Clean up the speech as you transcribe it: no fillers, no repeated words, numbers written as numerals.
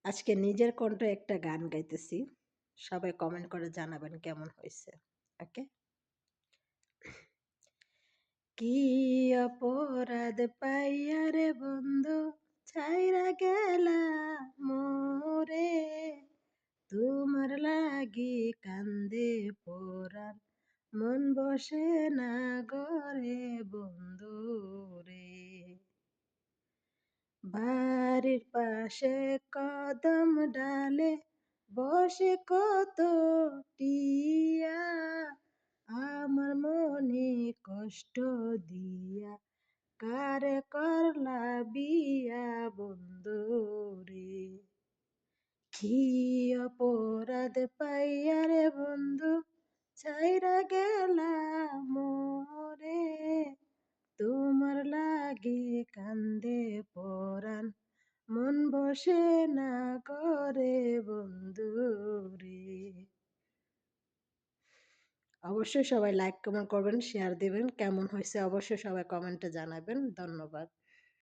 আজকে নিজের কণ্ঠে একটা গান গাইতেছি। সবাই কমেন্ট করে জানাবেন কেমন হইছে। ওকে? কি অপরাধ পাইয়া রে বন্ধু ছাইরা গেলা মোরে, তোমার লাগি কান্দে পরাণ মন বসে না গরে বন্ধু রে। বাড়ির পাশে কদম ডালে বসে কত টিয়া, আমার মনে কষ্ট দিয়া কারে করলা বিয়া বন্ধু রে। কি অপরাধ পাইয়া রে বন্ধু ছাইরা গেলা মোরে, তোমার লাগি কান্দে পরাণ মন বসে না করে বন্ধু রে। অবশ্যই সবাই লাইক কমেন্ট করবেন, শেয়ার দিবেন। কেমন হয়েছে অবশ্যই সবাই কমেন্টে জানাবেন। ধন্যবাদ।